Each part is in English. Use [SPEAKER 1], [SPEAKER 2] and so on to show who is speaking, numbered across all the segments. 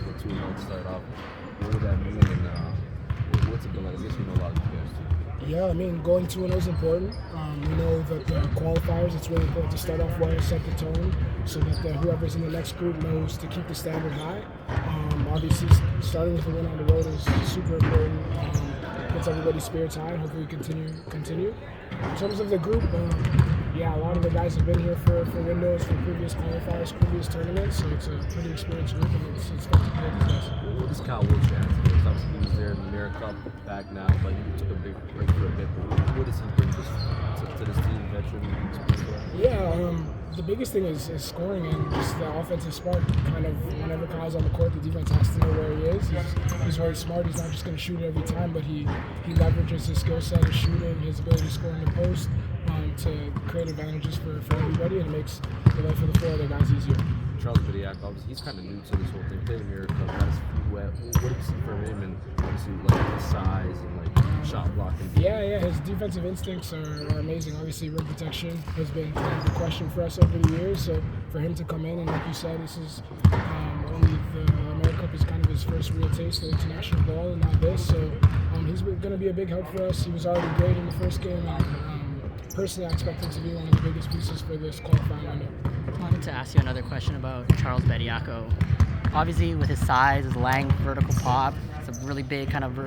[SPEAKER 1] go 2-0 to start off. What would that mean, and what's it been like? I guess we know a lot of you guys too.
[SPEAKER 2] Yeah, I mean, going 2-0 is important. We know that the qualifiers, it's really important to start off well, set the tone, so that whoever's in the next group knows to keep the standard high. Obviously, starting with a win on the road is super important. Gets everybody's spirits high, and hopefully continue. In terms of the group, yeah, a lot of the guys have been here for windows, for previous qualifiers, previous tournaments, so it's a pretty experienced group, and it's fun to play these guys.
[SPEAKER 1] What does Kyle Wood's chance? Obviously, he was there in the EuroCup, back now, but he took a big break for a bit. But what does he bring to this team, veteran experience?
[SPEAKER 2] Yeah, the biggest thing is scoring and just the offensive spark. Kind of whenever Kyle's on the court, the defense has to know where he is. He's very smart. He's not just going to shoot it every time, but he leverages his skill set, his shooting, his ability to score in the post to create advantages for everybody, and it makes the life of the four other guys easier.
[SPEAKER 1] Charles Bediak, obviously, he's kind of new to this whole thing. Played in EuroCup, got his feet wet. What do you see from him, and obviously like his size and like shot blocking?
[SPEAKER 2] Yeah, his defensive instincts are amazing. Obviously, rim protection has been kind of a question for us over the years. So for him to come in, and like you said, this is only the EuroCup is kind of his first real taste of international ball, and not this. So he's going to be a big help for us. He was already great in the first game. Personally, I expect him to be one of the biggest pieces for this qualifying window.
[SPEAKER 3] I wanted to ask you another question about Charles Bediako. Obviously, with his size, his length, vertical pop, it's a really big kind of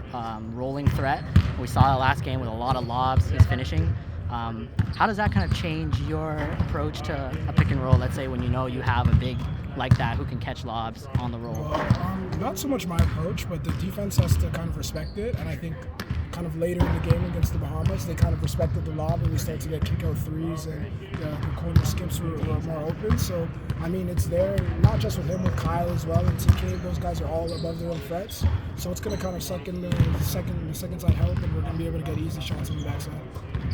[SPEAKER 3] rolling threat. We saw it last game with a lot of lobs, his finishing. How does that kind of change your approach to a pick and roll, let's say when you know you have a big like that who can catch lobs on the roll?
[SPEAKER 2] Not so much my approach, but the defense has to kind of respect it, and I think kind of later in the game against the Bahamas, they kind of respected the lob, and we started to get kick-out threes, and the corner skips were more open. So, I mean, it's there, not just with him, with Kyle as well, and TK. Those guys are all above their own threats. So it's going to kind of suck in the second side help, and we're going to be able to get easy shots on the backside.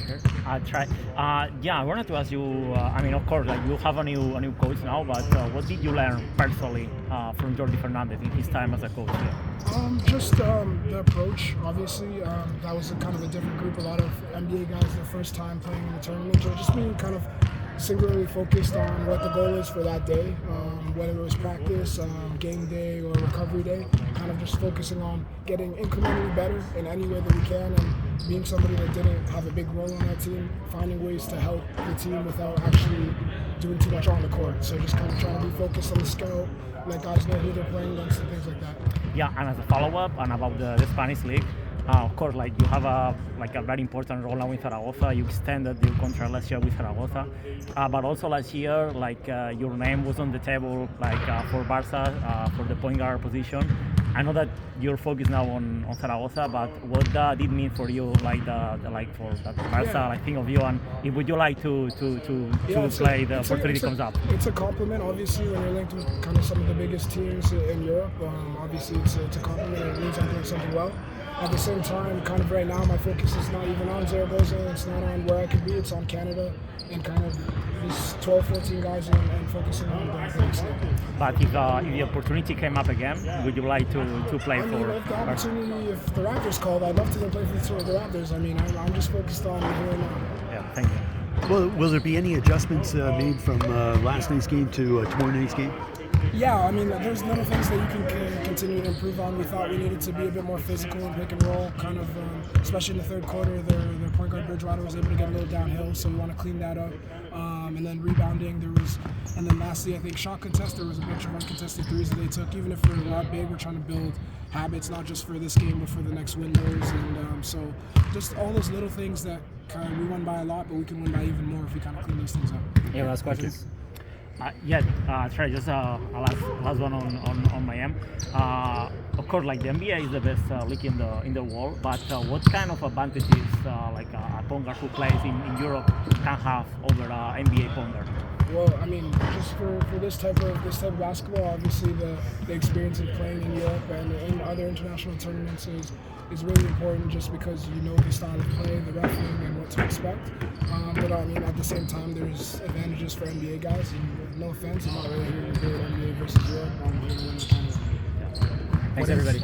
[SPEAKER 4] Sure. Trae. I wanted to ask you. I mean, of course, like you have a new coach now, but what did you learn personally from Jordi Fernandez in his time as a coach?
[SPEAKER 2] Just the approach. Obviously, that was kind of a different group. A lot of NBA guys their first time playing in the tournament. So just being kind of singularly focused on what the goal is for that day, whether it was practice, game day, or recovery day. Kind of just focusing on getting incrementally better in any way that we can, and being somebody that didn't have a big role on that team, finding ways to help the team without actually doing too much on the court. So just kind of trying to be focused on the scout, let guys know who they're playing against and things like that.
[SPEAKER 4] Yeah, and as a follow-up, and about the Spanish league, of course, like you have a very important role now in Zaragoza. You extended your contract last year with Zaragoza, but also last year, your name was on the table, for Barca, for the point guard position. I know that you're focused now on Zaragoza, but what did it mean for you, for that Barca, think of you, and would you like to play the opportunity comes up?
[SPEAKER 2] It's a compliment, obviously, when you're linked with kind of some of the biggest teams in Europe. Obviously, it's a compliment. It means I'm doing something well. At the same time, kind of right now, my focus is not even on Zaragoza. It's not on where I could be. It's on Canada and kind of these 12, 14 guys and focusing on the next level.
[SPEAKER 4] But if the opportunity came up again, would you like to play for?
[SPEAKER 2] If the opportunity, if the Raptors called, I'd love to go play for the Raptors. I mean, I'm just focused on here and now.
[SPEAKER 4] Yeah, thank you.
[SPEAKER 5] Will there be any adjustments made from last night's game to tomorrow night's game?
[SPEAKER 2] Yeah, I mean, there's little things that you can continue to improve on. We thought we needed to be a bit more physical and pick and roll, kind of, especially in the third quarter. Their point guard Bridgewater was able to get a little downhill, so we want to clean that up. And then rebounding, and then lastly, I think shot contest. There was a bunch of uncontested threes that they took. Even if we're not big, we're trying to build habits, not just for this game, but for the next windows. And so just all those little things that kind of we won by a lot, but we can win by even more if we kind of clean those things up.
[SPEAKER 4] Yeah, last questions. Trae, just last one on my end. Of course, the NBA is the best league in the world, but what kind of advantages a point guard who plays in Europe can have over an NBA point guard?
[SPEAKER 2] Well, I mean, just for this type of basketball, obviously the experience of playing in Europe and in other international tournaments is really important, just because you know the style of play, the refereeing, and what to expect. But I mean, at the same time, there's advantages for NBA guys. And no offense, I'm not really here to do NBA versus Europe. I'm here to win the tournament.
[SPEAKER 4] Thanks, everybody.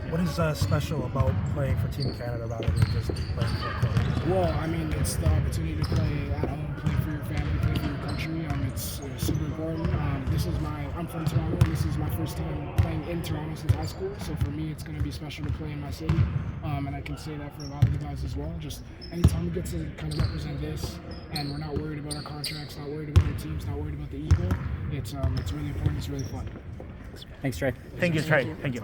[SPEAKER 6] What is special about playing for Team Canada rather than just playing for a club?
[SPEAKER 2] Well, I mean, it's the opportunity to play at home, play for your family, play for your country. It's super important. I'm from Toronto, and this is my first time playing in Toronto since high school. So for me, it's going to be special to play in my city, and I can say that for a lot of the guys as well. Just anytime we get to kind of represent this, and we're not worried about our contracts, not worried about our teams, not worried about the ego, it's really important. It's really fun.
[SPEAKER 7] Thanks, Trae.
[SPEAKER 4] Thank you, Trae. Thank you.